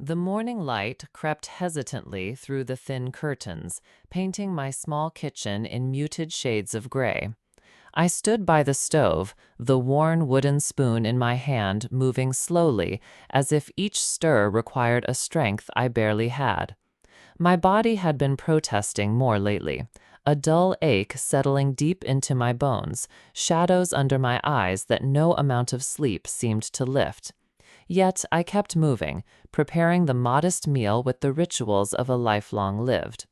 The morning light crept hesitantly through the thin curtains, painting my small kitchen in muted shades of gray. I stood by the stove, the worn wooden spoon in my hand moving slowly, as if each stir required a strength I barely had. My body had been protesting more lately, a dull ache settling deep into my bones, shadows under my eyes that no amount of sleep seemed to lift. Yet I kept moving, preparing the modest meal with the rituals of a lifelong lived.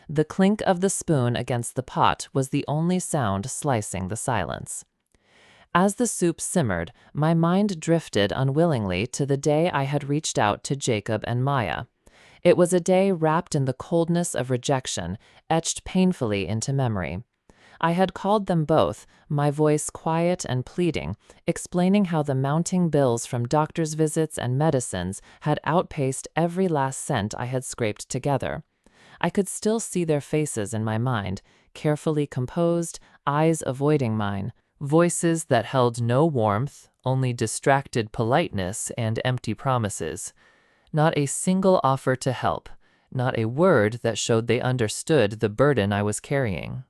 The clink of the spoon against the pot was the only sound slicing the silence. As the soup simmered, my mind drifted unwillingly to the day I had reached out to Jacob and Maya. It was a day wrapped in the coldness of rejection, etched painfully into memory. I had called them both, my voice quiet and pleading, explaining how the mounting bills from doctor's visits and medicines had outpaced every last cent I had scraped together. I could still see their faces in my mind, carefully composed, eyes avoiding mine, voices that held no warmth, only distracted politeness and empty promises. Not a single offer to help, not a word that showed they understood the burden I was carrying.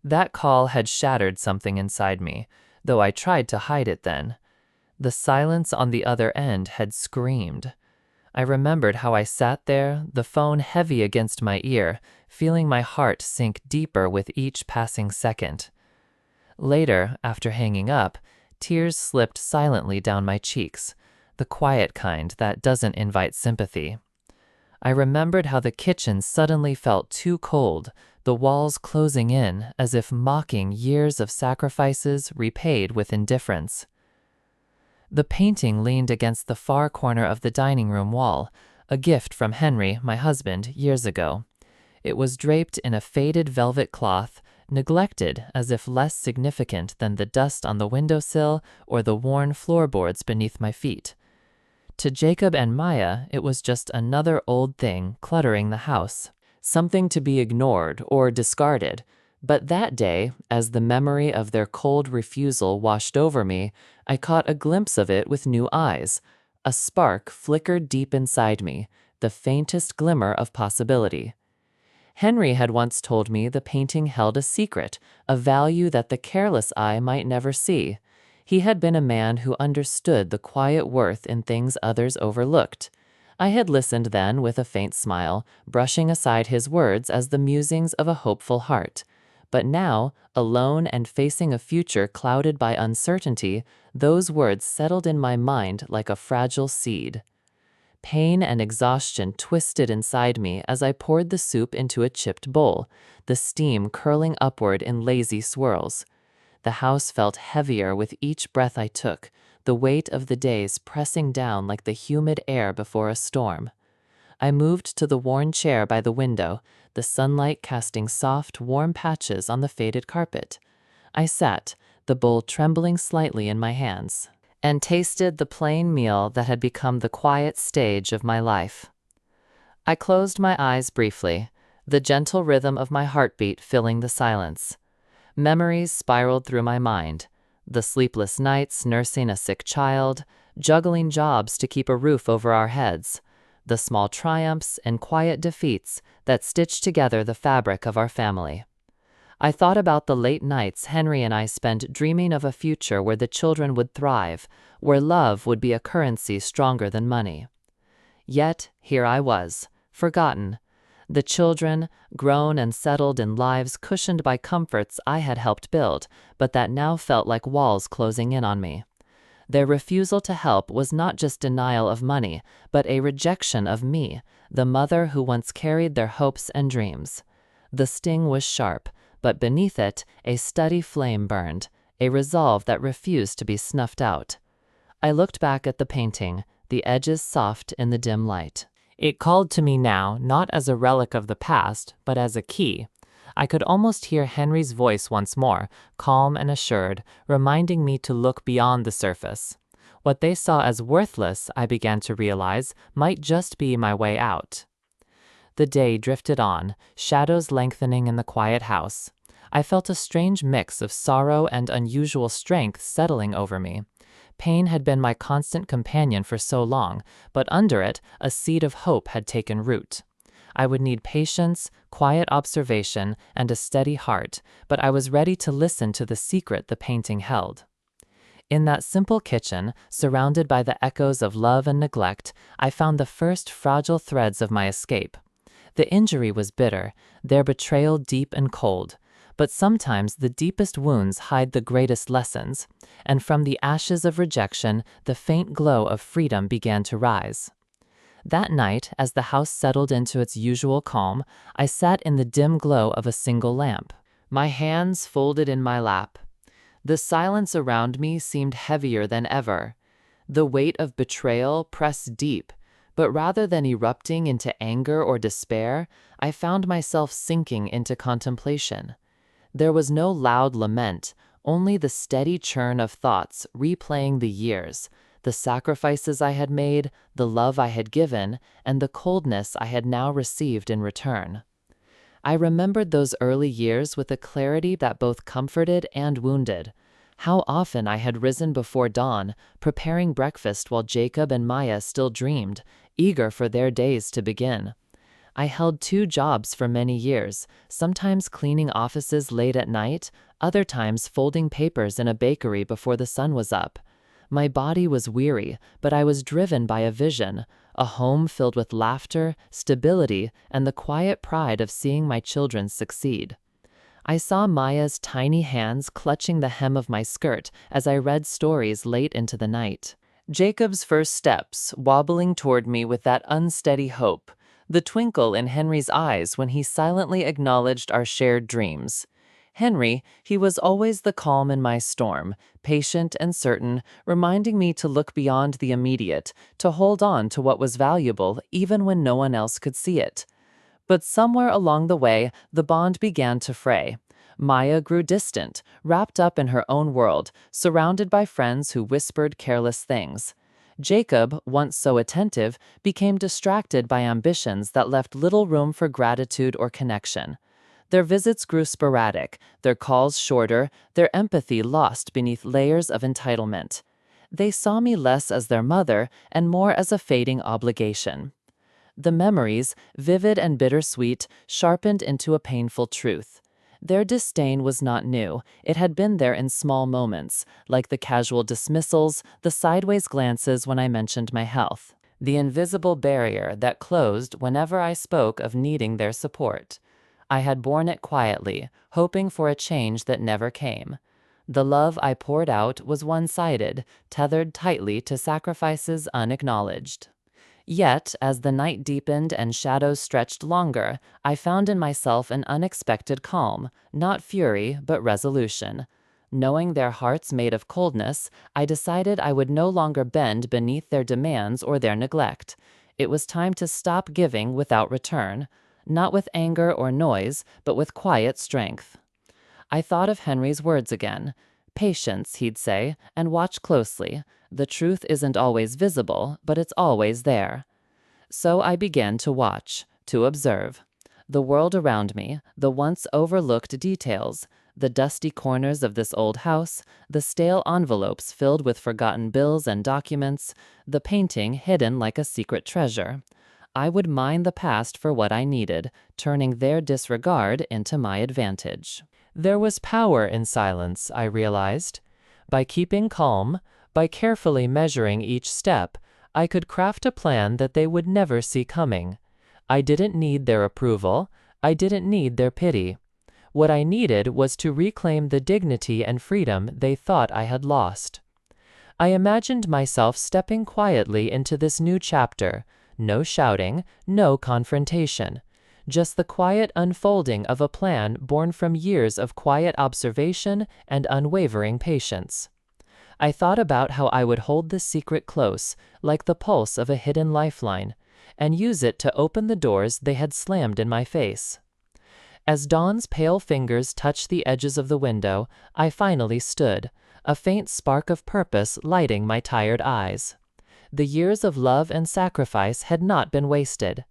That call had shattered something inside me, though I tried to hide it then. The silence on the other end had screamed. I remembered how I sat there, the phone heavy against my ear, feeling my heart sink deeper with each passing second. Later, after hanging up, tears slipped silently down my cheeks, the quiet kind that doesn't invite sympathy. I remembered how the kitchen suddenly felt too cold, the walls closing in as if mocking years of sacrifices repaid with indifference. The painting leaned against the far corner of the dining room wall, a gift from Henry, my husband, years ago. It was draped in a faded velvet cloth, neglected as if less significant than the dust on the windowsill or the worn floorboards beneath my feet. To Jacob and Maya, it was just another old thing cluttering the house, something to be ignored or discarded. But that day, as the memory of their cold refusal washed over me, I caught a glimpse of it with new eyes. A spark flickered deep inside me, the faintest glimmer of possibility. Henry had once told me the painting held a secret, a value that the careless eye might never see. He had been a man who understood the quiet worth in things others overlooked. I had listened then with a faint smile, brushing aside his words as the musings of a hopeful heart. But now, alone and facing a future clouded by uncertainty, those words settled in my mind like a fragile seed. Pain and exhaustion twisted inside me as I poured the soup into a chipped bowl, the steam curling upward in lazy swirls. The house felt heavier with each breath I took, the weight of the days pressing down like the humid air before a storm. I moved to the worn chair by the window, the sunlight casting soft, warm patches on the faded carpet. I sat, the bowl trembling slightly in my hands, and tasted the plain meal that had become the quiet stage of my life. I closed my eyes briefly, the gentle rhythm of my heartbeat filling the silence. Memories spiraled through my mind, the sleepless nights nursing a sick child, juggling jobs to keep a roof over our heads, the small triumphs and quiet defeats that stitched together the fabric of our family. I thought about the late nights Henry and I spent dreaming of a future where the children would thrive, where love would be a currency stronger than money. Yet here I was, forgotten. The children, grown and settled in lives cushioned by comforts I had helped build, but that now felt like walls closing in on me. Their refusal to help was not just denial of money, but a rejection of me, the mother who once carried their hopes and dreams. The sting was sharp, but beneath it, a steady flame burned, a resolve that refused to be snuffed out. I looked back at the painting, the edges soft in the dim light. It called to me now, not as a relic of the past, but as a key. I could almost hear Henry's voice once more, calm and assured, reminding me to look beyond the surface. What they saw as worthless, I began to realize, might just be my way out. The day drifted on, shadows lengthening in the quiet house. I felt a strange mix of sorrow and unusual strength settling over me. Pain had been my constant companion for so long, but under it, a seed of hope had taken root. I would need patience, quiet observation, and a steady heart, but I was ready to listen to the secret the painting held. In that simple kitchen, surrounded by the echoes of love and neglect, I found the first fragile threads of my escape. The injury was bitter, their betrayal deep and cold, but sometimes the deepest wounds hide the greatest lessons, and from the ashes of rejection, the faint glow of freedom began to rise. That night, as the house settled into its usual calm, I sat in the dim glow of a single lamp, my hands folded in my lap. The silence around me seemed heavier than ever. The weight of betrayal pressed deep, but rather than erupting into anger or despair, I found myself sinking into contemplation. There was no loud lament, only the steady churn of thoughts replaying the years, the sacrifices I had made, the love I had given, and the coldness I had now received in return. I remembered those early years with a clarity that both comforted and wounded. How often I had risen before dawn, preparing breakfast while Jacob and Maya still dreamed, eager for their days to begin. I held 2 jobs for many years, sometimes cleaning offices late at night, other times folding papers in a bakery before the sun was up. My body was weary, but I was driven by a vision, a home filled with laughter, stability, and the quiet pride of seeing my children succeed. I saw Maya's tiny hands clutching the hem of my skirt as I read stories late into the night. Jacob's first steps, wobbling toward me with that unsteady hope, the twinkle in Henry's eyes when he silently acknowledged our shared dreams. Henry, he was always the calm in my storm, patient and certain, reminding me to look beyond the immediate, to hold on to what was valuable even when no one else could see it. But somewhere along the way, the bond began to fray. Maya grew distant, wrapped up in her own world, surrounded by friends who whispered careless things. Jacob, once so attentive, became distracted by ambitions that left little room for gratitude or connection. Their visits grew sporadic, their calls shorter, their empathy lost beneath layers of entitlement. They saw me less as their mother and more as a fading obligation. The memories, vivid and bittersweet, sharpened into a painful truth. Their disdain was not new. It had been there in small moments, like the casual dismissals, the sideways glances when I mentioned my health, the invisible barrier that closed whenever I spoke of needing their support. I had borne it quietly, hoping for a change that never came. The love I poured out was one-sided, tethered tightly to sacrifices unacknowledged. Yet, as the night deepened and shadows stretched longer, I found in myself an unexpected calm, not fury, but resolution. Knowing their hearts made of coldness, I decided I would no longer bend beneath their demands or their neglect. It was time to stop giving without return, not with anger or noise, but with quiet strength. I thought of Henry's words again. Patience, he'd say, and watch closely. The truth isn't always visible, but it's always there. So I began to watch, to observe. The world around me, the once overlooked details, the dusty corners of this old house, the stale envelopes filled with forgotten bills and documents, the painting hidden like a secret treasure. I would mine the past for what I needed, turning their disregard into my advantage. There was power in silence, I realized. By keeping calm, by carefully measuring each step, I could craft a plan that they would never see coming. I didn't need their approval. I didn't need their pity. What I needed was to reclaim the dignity and freedom they thought I had lost. I imagined myself stepping quietly into this new chapter. No shouting, no confrontation. Just the quiet unfolding of a plan born from years of quiet observation and unwavering patience. I thought about how I would hold this secret close, like the pulse of a hidden lifeline, and use it to open the doors they had slammed in my face. As Dawn's pale fingers touched the edges of the window, I finally stood, a faint spark of purpose lighting my tired eyes. The years of love and sacrifice had not been wasted.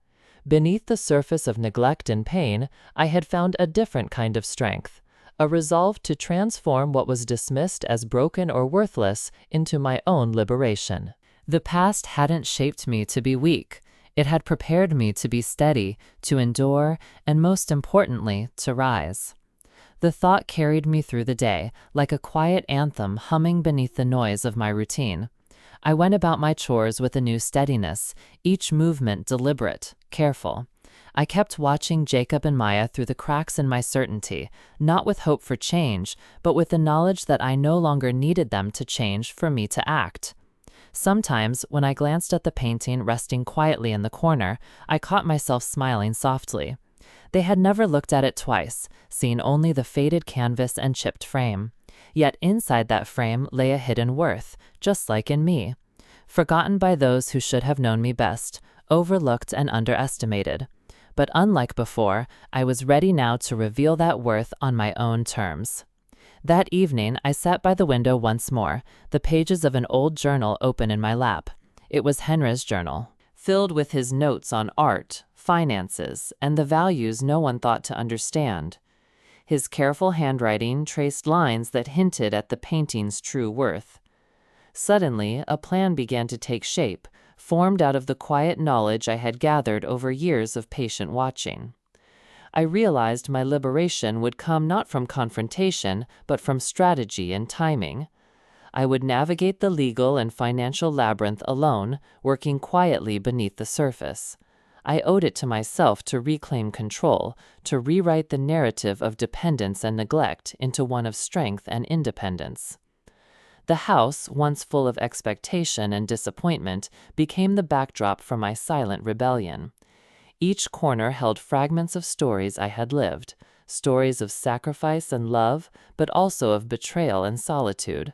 Beneath the surface of neglect and pain, I had found a different kind of strength, a resolve to transform what was dismissed as broken or worthless into my own liberation. The past hadn't shaped me to be weak. It had prepared me to be steady, to endure, and most importantly, to rise. The thought carried me through the day, like a quiet anthem humming beneath the noise of my routine. I went about my chores with a new steadiness, each movement deliberate, careful. I kept watching Jacob and Maya through the cracks in my certainty, not with hope for change, but with the knowledge that I no longer needed them to change for me to act. Sometimes, when I glanced at the painting resting quietly in the corner, I caught myself smiling softly. They had never looked at it twice, seen only the faded canvas and chipped frame. Yet inside that frame lay a hidden worth, just like in me. Forgotten by those who should have known me best, overlooked and underestimated. But unlike before, I was ready now to reveal that worth on my own terms. That evening, I sat by the window once more, the pages of an old journal open in my lap. It was Henry's journal, filled with his notes on art, finances, and the values no one thought to understand. His careful handwriting traced lines that hinted at the painting's true worth. Suddenly, a plan began to take shape, formed out of the quiet knowledge I had gathered over years of patient watching. I realized my liberation would come not from confrontation, but from strategy and timing. I would navigate the legal and financial labyrinth alone, working quietly beneath the surface. I owed it to myself to reclaim control, to rewrite the narrative of dependence and neglect into one of strength and independence. The house, once full of expectation and disappointment, became the backdrop for my silent rebellion. Each corner held fragments of stories I had lived, stories of sacrifice and love, but also of betrayal and solitude.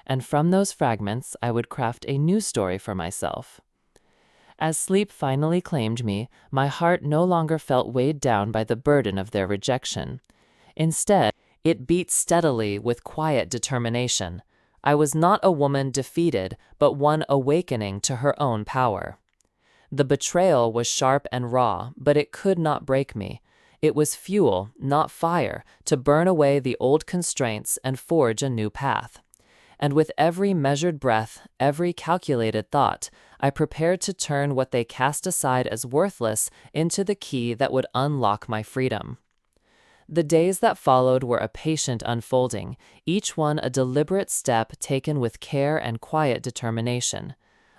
And from those fragments, I would craft a new story for myself. As sleep finally claimed me, my heart no longer felt weighed down by the burden of their rejection. Instead, it beat steadily with quiet determination. I was not a woman defeated, but one awakening to her own power. The betrayal was sharp and raw, but it could not break me. It was fuel, not fire, to burn away the old constraints and forge a new path. And with every measured breath, every calculated thought, I prepared to turn what they cast aside as worthless into the key that would unlock my freedom. The days that followed were a patient unfolding, each one a deliberate step taken with care and quiet determination.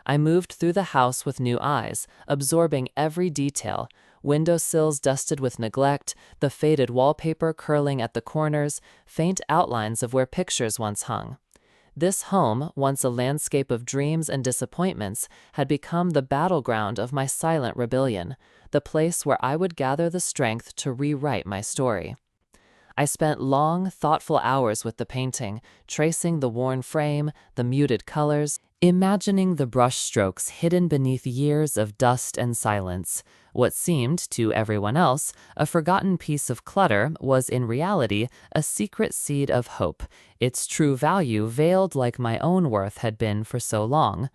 I moved through the house with new eyes, absorbing every detail, windowsills dusted with neglect, the faded wallpaper curling at the corners, faint outlines of where pictures once hung. This home, once a landscape of dreams and disappointments, had become the battleground of my silent rebellion, the place where I would gather the strength to rewrite my story. I spent long, thoughtful hours with the painting, tracing the worn frame, the muted colors, imagining the brushstrokes hidden beneath years of dust and silence. What seemed, to everyone else, a forgotten piece of clutter was in reality a secret seed of hope, its true value veiled like my own worth had been for so long.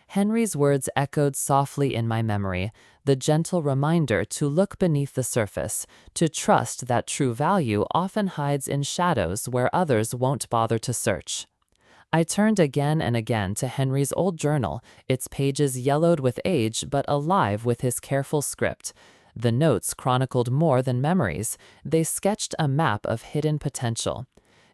Henry's words echoed softly in my memory, the gentle reminder to look beneath the surface, to trust that true value often hides in shadows where others won't bother to search. I turned again and again to Henry's old journal, its pages yellowed with age but alive with his careful script. The notes chronicled more than memories. They sketched a map of hidden potential.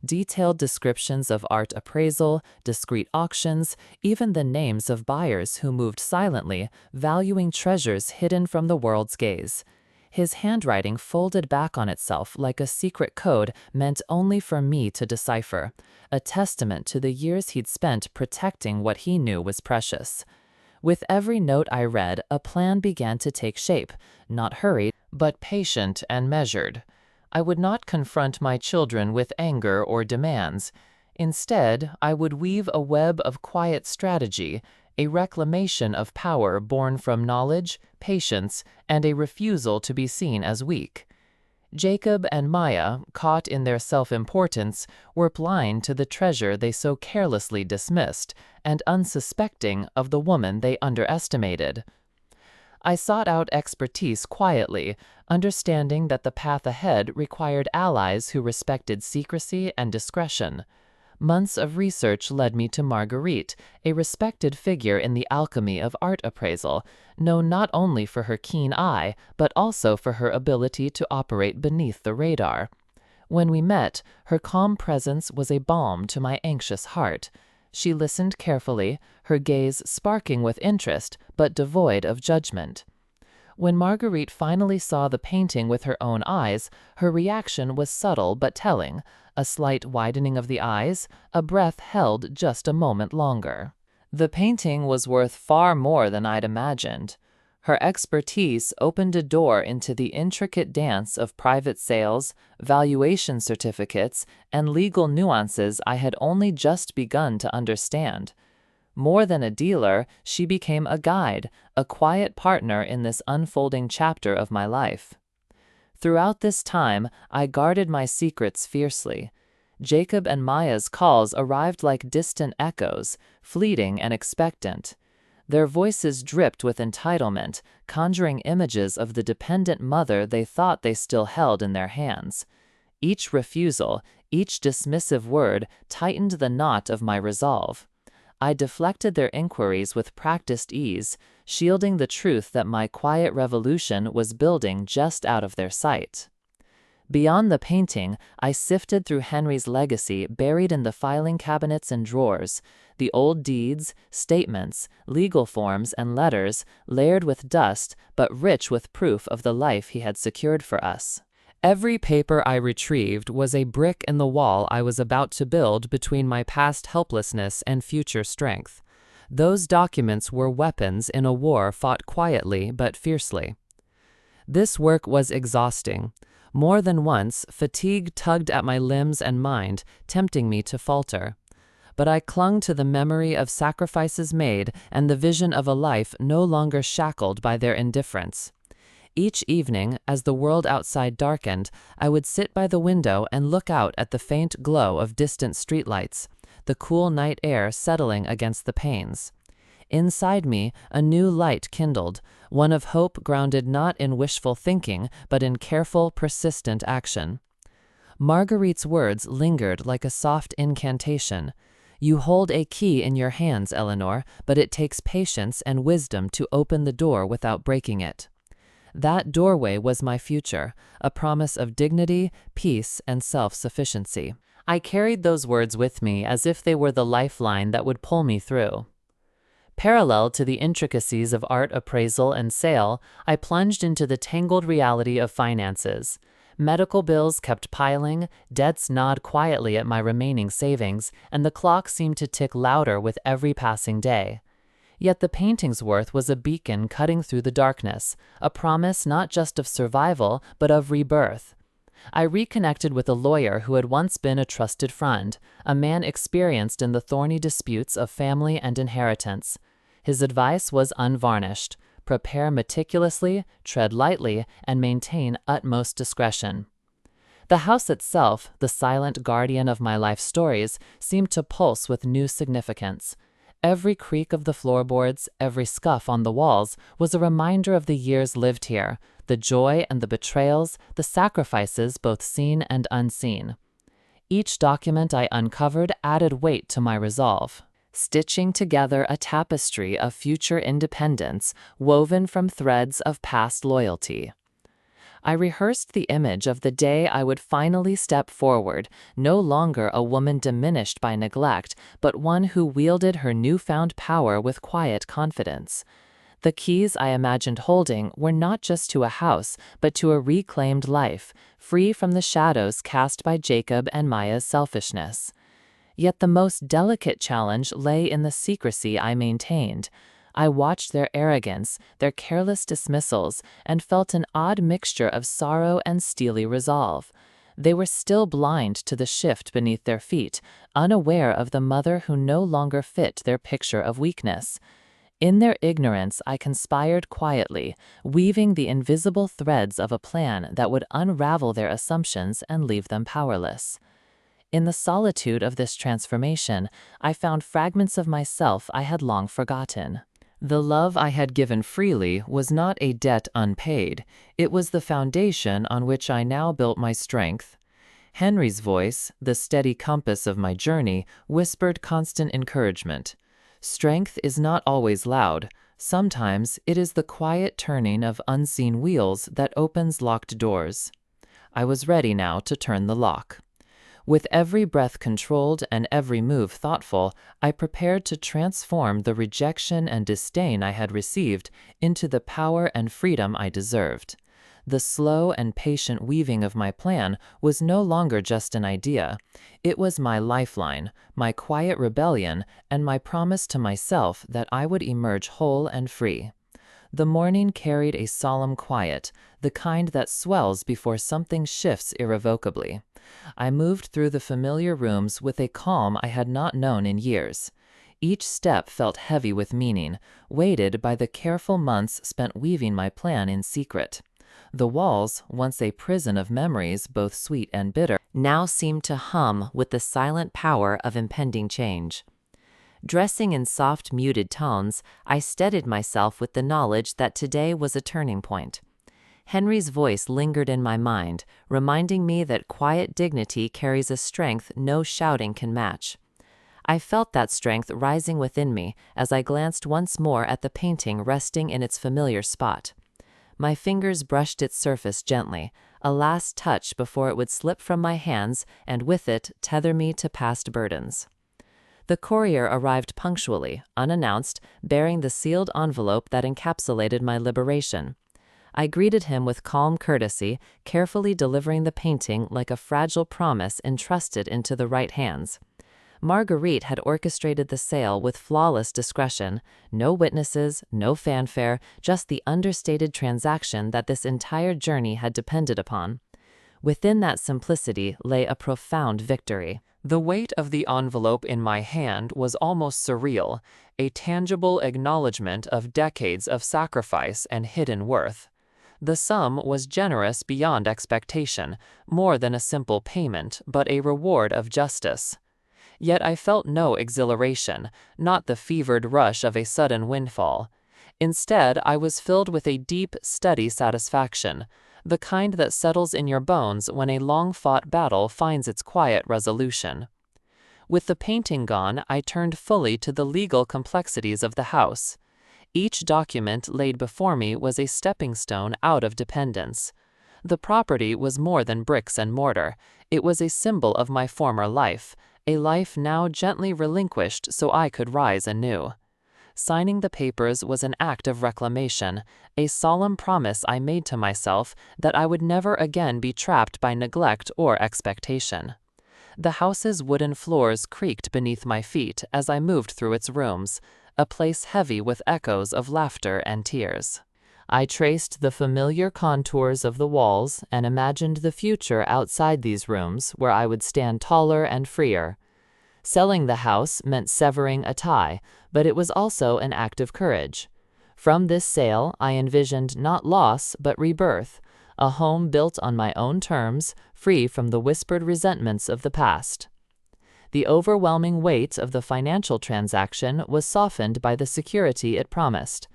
Detailed descriptions of art appraisal, discreet auctions, even the names of buyers who moved silently, valuing treasures hidden from the world's gaze. His handwriting folded back on itself like a secret code meant only for me to decipher, a testament to the years he'd spent protecting what he knew was precious. With every note I read, a plan began to take shape, not hurried, but patient and measured. I would not confront my children with anger or demands. Instead, I would weave a web of quiet strategy, a reclamation of power born from knowledge, patience, and a refusal to be seen as weak. Jacob and Maya, caught in their self-importance, were blind to the treasure they so carelessly dismissed, and unsuspecting of the woman they underestimated. I sought out expertise quietly, understanding that the path ahead required allies who respected secrecy and discretion. Months of research led me to Marguerite, a respected figure in the alchemy of art appraisal, known not only for her keen eye, but also for her ability to operate beneath the radar. When we met, her calm presence was a balm to my anxious heart. She listened carefully, her gaze sparking with interest, but devoid of judgment. When Marguerite finally saw the painting with her own eyes, her reaction was subtle but telling: a slight widening of the eyes, a breath held just a moment longer. The painting was worth far more than I'd imagined. Her expertise opened a door into the intricate dance of private sales, valuation certificates, and legal nuances I had only just begun to understand. More than a dealer, she became a guide, a quiet partner in this unfolding chapter of my life. Throughout this time, I guarded my secrets fiercely. Jacob and Maya's calls arrived like distant echoes, fleeting and expectant. Their voices dripped with entitlement, conjuring images of the dependent mother they thought they still held in their hands. Each refusal, each dismissive word tightened the knot of my resolve. I deflected their inquiries with practiced ease, shielding the truth that my quiet revolution was building just out of their sight. Beyond the painting, I sifted through Henry's legacy buried in the filing cabinets and drawers, the old deeds, statements, legal forms, and letters, layered with dust but rich with proof of the life he had secured for us. Every paper I retrieved was a brick in the wall I was about to build between my past helplessness and future strength. Those documents were weapons in a war fought quietly but fiercely. This work was exhausting. More than once, fatigue tugged at my limbs and mind, tempting me to falter. But I clung to the memory of sacrifices made and the vision of a life no longer shackled by their indifference. Each evening, as the world outside darkened, I would sit by the window and look out at the faint glow of distant streetlights, the cool night air settling against the panes. Inside me, a new light kindled, one of hope grounded not in wishful thinking, but in careful, persistent action. Marguerite's words lingered like a soft incantation. "You hold a key in your hands, Eleanor, but it takes patience and wisdom to open the door without breaking it." That doorway was my future, a promise of dignity, peace, and self-sufficiency. I carried those words with me as if they were the lifeline that would pull me through. Parallel to the intricacies of art appraisal and sale, I plunged into the tangled reality of finances. Medical bills kept piling, debts gnawed quietly at my remaining savings, and the clock seemed to tick louder with every passing day. Yet the painting's worth was a beacon cutting through the darkness, a promise not just of survival, but of rebirth. I reconnected with a lawyer who had once been a trusted friend, a man experienced in the thorny disputes of family and inheritance. His advice was unvarnished: prepare meticulously, tread lightly, and maintain utmost discretion. The house itself, the silent guardian of my life stories, seemed to pulse with new significance. Every creak of the floorboards, every scuff on the walls, was a reminder of the years lived here, the joy and the betrayals, the sacrifices both seen and unseen. Each document I uncovered added weight to my resolve, stitching together a tapestry of future independence woven from threads of past loyalty. I rehearsed the image of the day I would finally step forward, no longer a woman diminished by neglect, but one who wielded her newfound power with quiet confidence. The keys I imagined holding were not just to a house, but to a reclaimed life, free from the shadows cast by Jacob and Maya's selfishness. Yet the most delicate challenge lay in the secrecy I maintained. I watched their arrogance, their careless dismissals, and felt an odd mixture of sorrow and steely resolve. They were still blind to the shift beneath their feet, unaware of the mother who no longer fit their picture of weakness. In their ignorance, I conspired quietly, weaving the invisible threads of a plan that would unravel their assumptions and leave them powerless. In the solitude of this transformation, I found fragments of myself I had long forgotten. The love I had given freely was not a debt unpaid. It was the foundation on which I now built my strength. Henry's voice, the steady compass of my journey, whispered constant encouragement. Strength is not always loud. Sometimes it is the quiet turning of unseen wheels that opens locked doors. I was ready now to turn the lock. With every breath controlled and every move thoughtful, I prepared to transform the rejection and disdain I had received into the power and freedom I deserved. The slow and patient weaving of my plan was no longer just an idea. It was my lifeline, my quiet rebellion, and my promise to myself that I would emerge whole and free. The morning carried a solemn quiet, the kind that swells before something shifts irrevocably. I moved through the familiar rooms with a calm I had not known in years. Each step felt heavy with meaning, weighted by the careful months spent weaving my plan in secret. The walls, once a prison of memories both sweet and bitter, now seemed to hum with the silent power of impending change. Dressing in soft, muted tones, I steadied myself with the knowledge that today was a turning point. Henry's voice lingered in my mind, reminding me that quiet dignity carries a strength no shouting can match. I felt that strength rising within me as I glanced once more at the painting resting in its familiar spot. My fingers brushed its surface gently, a last touch before it would slip from my hands and with it tether me to past burdens. The courier arrived punctually, unannounced, bearing the sealed envelope that encapsulated my liberation. I greeted him with calm courtesy, carefully delivering the painting like a fragile promise entrusted into the right hands. Marguerite had orchestrated the sale with flawless discretion, no witnesses, no fanfare, just the understated transaction that this entire journey had depended upon. Within that simplicity lay a profound victory. The weight of the envelope in my hand was almost surreal, a tangible acknowledgement of decades of sacrifice and hidden worth. The sum was generous beyond expectation, more than a simple payment, but a reward of justice. Yet I felt no exhilaration, not the fevered rush of a sudden windfall. Instead, I was filled with a deep, steady satisfaction, the kind that settles in your bones when a long-fought battle finds its quiet resolution. With the painting gone, I turned fully to the legal complexities of the house. Each document laid before me was a stepping stone out of dependence. The property was more than bricks and mortar. It was a symbol of my former life, a life now gently relinquished so I could rise anew. Signing the papers was an act of reclamation, a solemn promise I made to myself that I would never again be trapped by neglect or expectation. The house's wooden floors creaked beneath my feet as I moved through its rooms, a place heavy with echoes of laughter and tears. I traced the familiar contours of the walls and imagined the future outside these rooms where I would stand taller and freer. Selling the house meant severing a tie, but it was also an act of courage. From this sale, I envisioned not loss but rebirth, a home built on my own terms, free from the whispered resentments of the past. The overwhelming weight of the financial transaction was softened by the security it promised.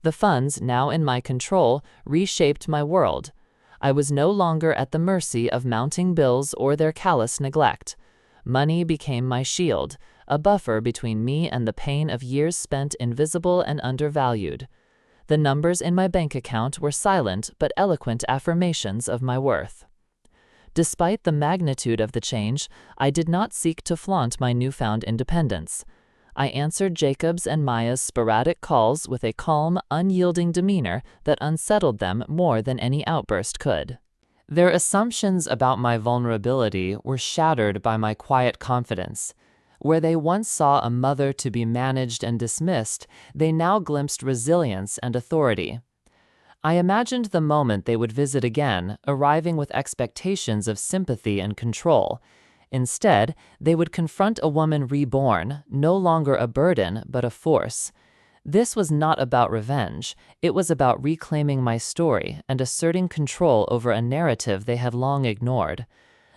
The funds now in my control reshaped my world. I was no longer at the mercy of mounting bills or their callous neglect. Money became my shield, a buffer between me and the pain of years spent invisible and undervalued. The numbers in my bank account were silent but eloquent affirmations of my worth. Despite the magnitude of the change, I did not seek to flaunt my newfound independence. I answered Jacob's and Maya's sporadic calls with a calm, unyielding demeanor that unsettled them more than any outburst could. Their assumptions about my vulnerability were shattered by my quiet confidence. Where they once saw a mother to be managed and dismissed, they now glimpsed resilience and authority. I imagined the moment they would visit again, arriving with expectations of sympathy and control. Instead, they would confront a woman reborn, no longer a burden, but a force. This was not about revenge. It was about reclaiming my story and asserting control over a narrative they had long ignored.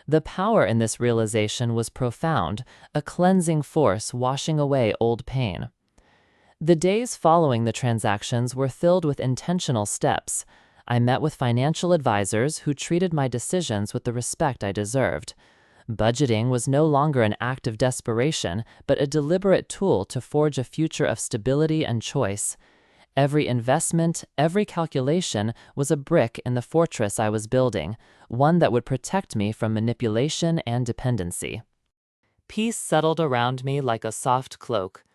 The power in this realization was profound, a cleansing force washing away old pain. The days following the transactions were filled with intentional steps. I met with financial advisors who treated my decisions with the respect I deserved. Budgeting was no longer an act of desperation, but a deliberate tool to forge a future of stability and choice. Every investment, every calculation was a brick in the fortress I was building, one that would protect me from manipulation and dependency. Peace settled around me like a soft cloak.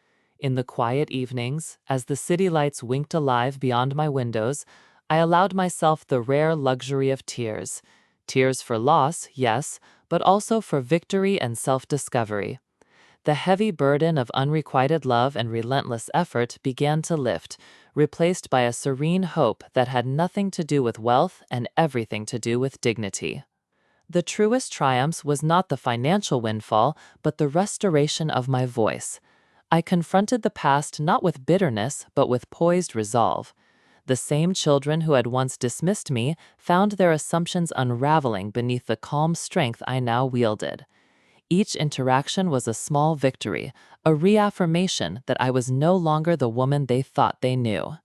In the quiet evenings, as the city lights winked alive beyond my windows, I allowed myself the rare luxury of tears. Tears for loss, yes, but also for victory and self-discovery. The heavy burden of unrequited love and relentless effort began to lift, replaced by a serene hope that had nothing to do with wealth and everything to do with dignity. The truest triumph was not the financial windfall, but the restoration of my voice. I confronted the past not with bitterness, but with poised resolve. The same children who had once dismissed me found their assumptions unraveling beneath the calm strength I now wielded. Each interaction was a small victory, a reaffirmation that I was no longer the woman they thought they knew.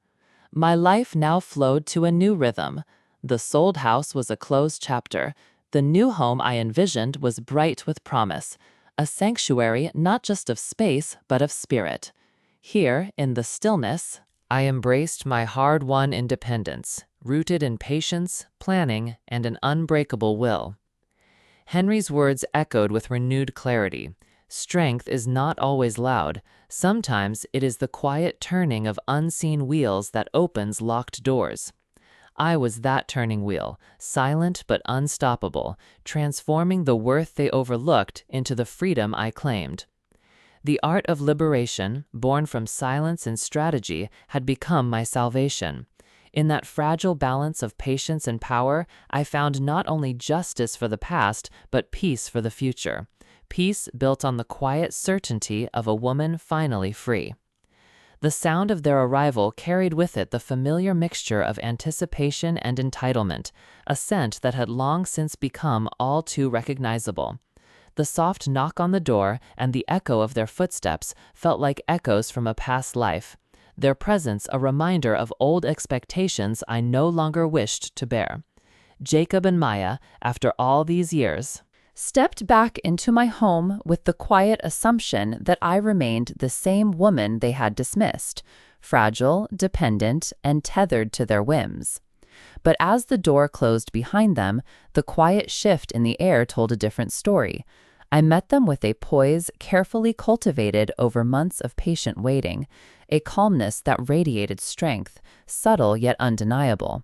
My life now flowed to a new rhythm. The sold house was a closed chapter. The new home I envisioned was bright with promise, a sanctuary not just of space, but of spirit. Here, in the stillness, I embraced my hard-won independence, rooted in patience, planning, and an unbreakable will. Henry's words echoed with renewed clarity. Strength is not always loud. Sometimes it is the quiet turning of unseen wheels that opens locked doors. I was that turning wheel, silent but unstoppable, transforming the worth they overlooked into the freedom I claimed. The art of liberation, born from silence and strategy, had become my salvation. In that fragile balance of patience and power, I found not only justice for the past, but peace for the future. Peace built on the quiet certainty of a woman finally free. The sound of their arrival carried with it the familiar mixture of anticipation and entitlement, a scent that had long since become all too recognizable. The soft knock on the door and the echo of their footsteps felt like echoes from a past life, their presence a reminder of old expectations I no longer wished to bear. Jacob and Maya, after all these years, stepped back into my home with the quiet assumption that I remained the same woman they had dismissed, fragile, dependent, and tethered to their whims. But as the door closed behind them, the quiet shift in the air told a different story. I met them with a poise carefully cultivated over months of patient waiting, a calmness that radiated strength, subtle yet undeniable.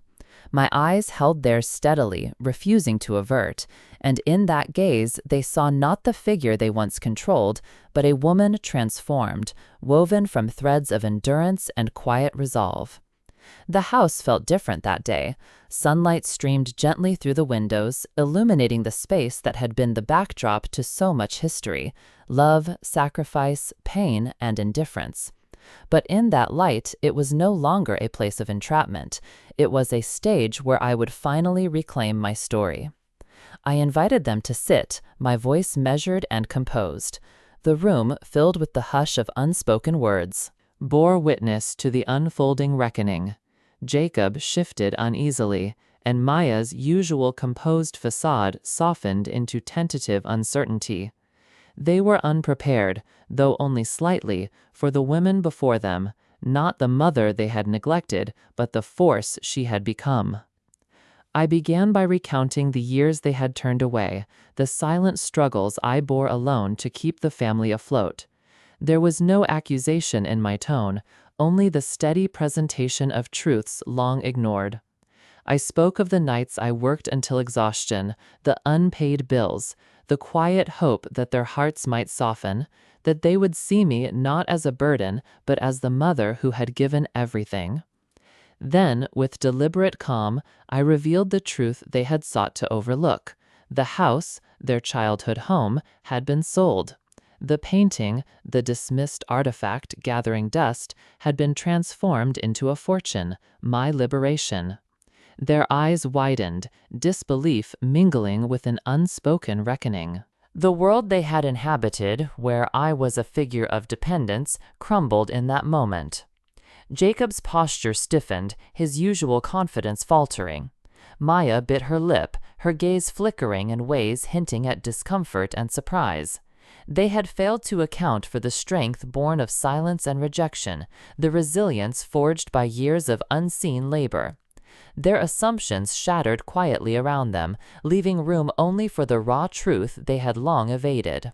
My eyes held theirs steadily, refusing to avert, and in that gaze they saw not the figure they once controlled, but a woman transformed, woven from threads of endurance and quiet resolve. The house felt different that day. Sunlight streamed gently through the windows, illuminating the space that had been the backdrop to so much history, love, sacrifice, pain, and indifference. But in that light, it was no longer a place of entrapment. It was a stage where I would finally reclaim my story. I invited them to sit, my voice measured and composed. The room, filled with the hush of unspoken words, bore witness to the unfolding reckoning. Jacob shifted uneasily, and Maya's usual composed facade softened into tentative uncertainty. They were unprepared, though only slightly, for the women before them, not the mother they had neglected, but the force she had become. I began by recounting the years they had turned away, the silent struggles I bore alone to keep the family afloat. There was no accusation in my tone, only the steady presentation of truths long ignored. I spoke of the nights I worked until exhaustion, the unpaid bills, the quiet hope that their hearts might soften, that they would see me not as a burden, but as the mother who had given everything. Then, with deliberate calm, I revealed the truth they had sought to overlook. The house, their childhood home, had been sold. The painting, the dismissed artifact gathering dust, had been transformed into a fortune, my liberation. Their eyes widened, disbelief mingling with an unspoken reckoning. The world they had inhabited, where I was a figure of dependence, crumbled in that moment. Jacob's posture stiffened, his usual confidence faltering. Maya bit her lip, her gaze flickering in ways hinting at discomfort and surprise. They had failed to account for the strength born of silence and rejection, the resilience forged by years of unseen labor. Their assumptions shattered quietly around them, leaving room only for the raw truth they had long evaded.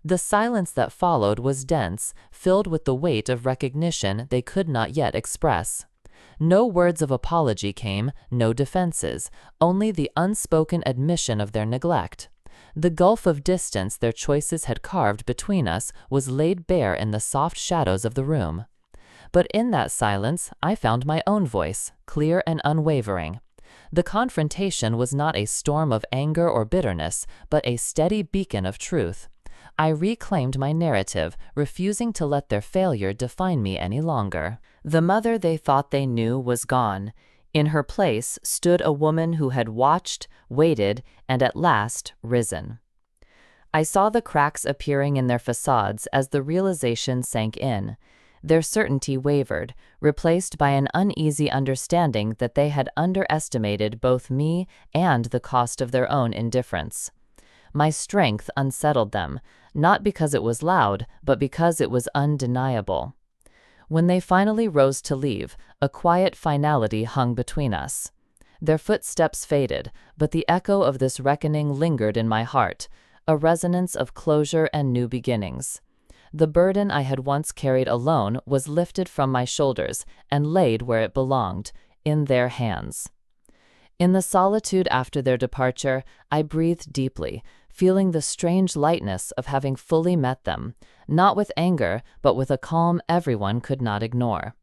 The silence that followed was dense, filled with the weight of recognition they could not yet express. No words of apology came, no defenses, only the unspoken admission of their neglect. The gulf of distance their choices had carved between us was laid bare in the soft shadows of the room. But in that silence, I found my own voice, clear and unwavering. The confrontation was not a storm of anger or bitterness, but a steady beacon of truth. I reclaimed my narrative, refusing to let their failure define me any longer. The mother they thought they knew was gone. In her place stood a woman who had watched, waited, and at last risen. I saw the cracks appearing in their facades as the realization sank in. Their certainty wavered, replaced by an uneasy understanding that they had underestimated both me and the cost of their own indifference. My strength unsettled them, not because it was loud, but because it was undeniable. When they finally rose to leave, a quiet finality hung between us. Their footsteps faded, but the echo of this reckoning lingered in my heart, a resonance of closure and new beginnings. The burden I had once carried alone was lifted from my shoulders and laid where it belonged, in their hands. In the solitude after their departure, I breathed deeply, feeling the strange lightness of having fully met them, not with anger, but with a calm everyone could not ignore.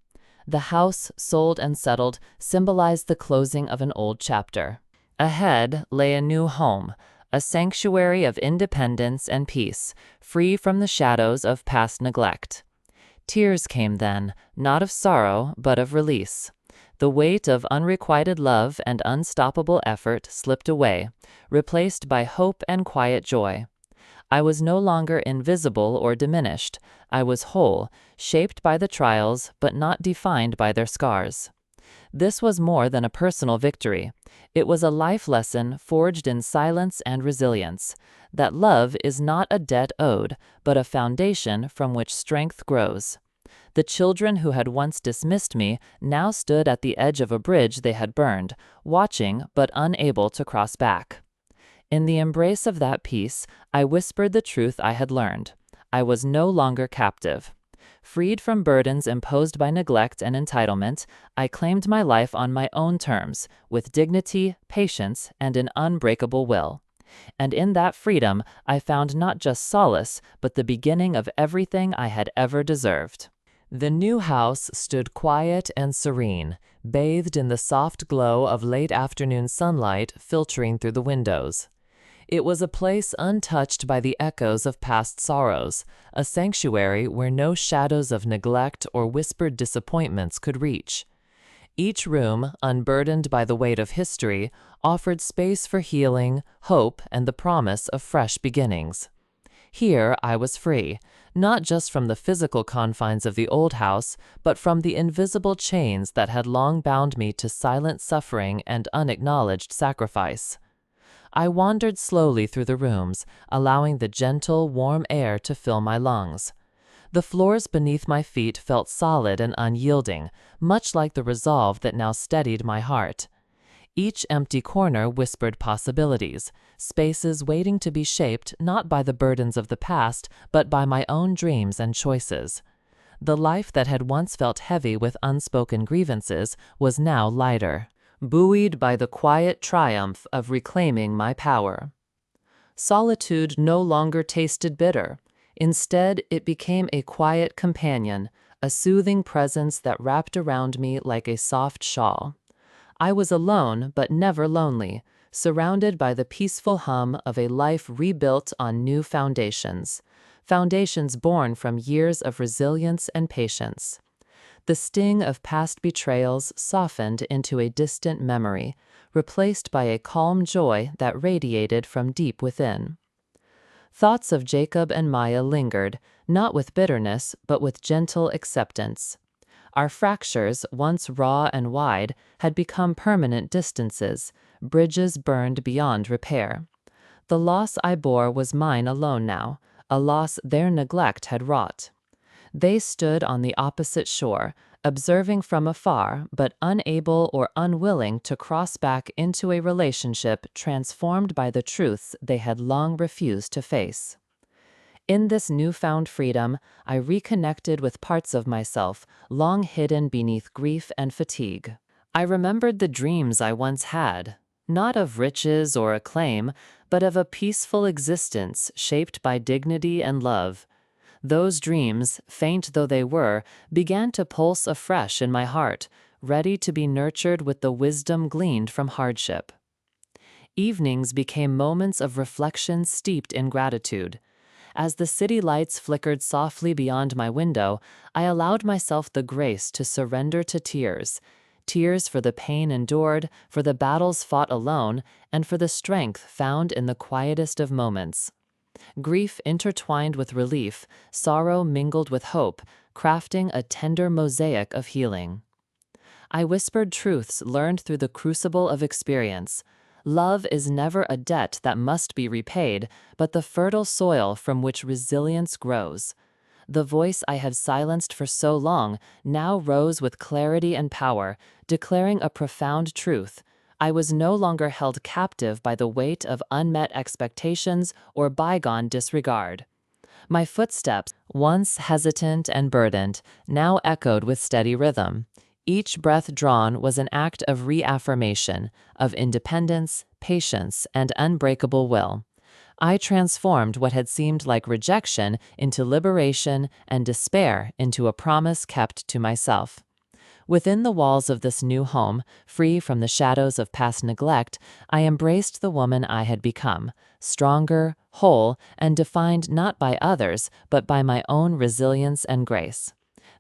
The house, sold and settled, symbolized the closing of an old chapter. Ahead lay a new home, a sanctuary of independence and peace, free from the shadows of past neglect. Tears came then, not of sorrow, but of release. The weight of unrequited love and unstoppable effort slipped away, replaced by hope and quiet joy. I was no longer invisible or diminished. I was whole, shaped by the trials, but not defined by their scars. This was more than a personal victory. It was a life lesson forged in silence and resilience, that love is not a debt owed, but a foundation from which strength grows. The children who had once dismissed me now stood at the edge of a bridge they had burned, watching but unable to cross back. In the embrace of that peace, I whispered the truth I had learned. I was no longer captive. Freed from burdens imposed by neglect and entitlement, I claimed my life on my own terms, with dignity, patience, and an unbreakable will. And in that freedom, I found not just solace, but the beginning of everything I had ever deserved. The new house stood quiet and serene, bathed in the soft glow of late afternoon sunlight filtering through the windows. It was a place untouched by the echoes of past sorrows, a sanctuary where no shadows of neglect or whispered disappointments could reach. Each room, unburdened by the weight of history, offered space for healing, hope, and the promise of fresh beginnings. Here I was free, not just from the physical confines of the old house, but from the invisible chains that had long bound me to silent suffering and unacknowledged sacrifice. I wandered slowly through the rooms, allowing the gentle, warm air to fill my lungs. The floors beneath my feet felt solid and unyielding, much like the resolve that now steadied my heart. Each empty corner whispered possibilities, spaces waiting to be shaped not by the burdens of the past, but by my own dreams and choices. The life that had once felt heavy with unspoken grievances was now lighter, buoyed by the quiet triumph of reclaiming my power. Solitude no longer tasted bitter. Instead, it became a quiet companion, a soothing presence that wrapped around me like a soft shawl. I was alone, but never lonely, surrounded by the peaceful hum of a life rebuilt on new foundations, foundations born from years of resilience and patience. The sting of past betrayals softened into a distant memory, replaced by a calm joy that radiated from deep within. Thoughts of Jacob and Maya lingered, not with bitterness, but with gentle acceptance. Our fractures, once raw and wide, had become permanent distances, bridges burned beyond repair. The loss I bore was mine alone now, a loss their neglect had wrought. They stood on the opposite shore, observing from afar, but unable or unwilling to cross back into a relationship transformed by the truths they had long refused to face. In this newfound freedom, I reconnected with parts of myself long hidden beneath grief and fatigue. I remembered the dreams I once had, not of riches or acclaim, but of a peaceful existence shaped by dignity and love. Those dreams, faint though they were, began to pulse afresh in my heart, ready to be nurtured with the wisdom gleaned from hardship. Evenings became moments of reflection steeped in gratitude. As the city lights flickered softly beyond my window, I allowed myself the grace to surrender to tears. Tears for the pain endured, for the battles fought alone, and for the strength found in the quietest of moments. Grief intertwined with relief, sorrow mingled with hope, crafting a tender mosaic of healing. I whispered truths learned through the crucible of experience. Love is never a debt that must be repaid, but the fertile soil from which resilience grows. The voice I had silenced for so long now rose with clarity and power, declaring a profound truth. I was no longer held captive by the weight of unmet expectations or bygone disregard. My footsteps, once hesitant and burdened, now echoed with steady rhythm. Each breath drawn was an act of reaffirmation, of independence, patience, and unbreakable will. I transformed what had seemed like rejection into liberation and despair into a promise kept to myself. Within the walls of this new home, free from the shadows of past neglect, I embraced the woman I had become, stronger, whole, and defined not by others, but by my own resilience and grace.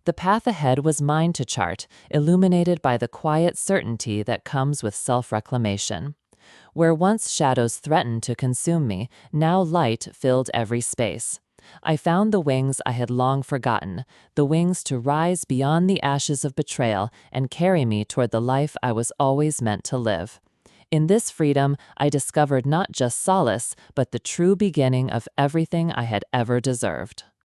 The path ahead was mine to chart, illuminated by the quiet certainty that comes with self-reclamation. Where once shadows threatened to consume me, now light filled every space. I found the wings I had long forgotten, the wings to rise beyond the ashes of betrayal and carry me toward the life I was always meant to live. In this freedom, I discovered not just solace, but the true beginning of everything I had ever deserved.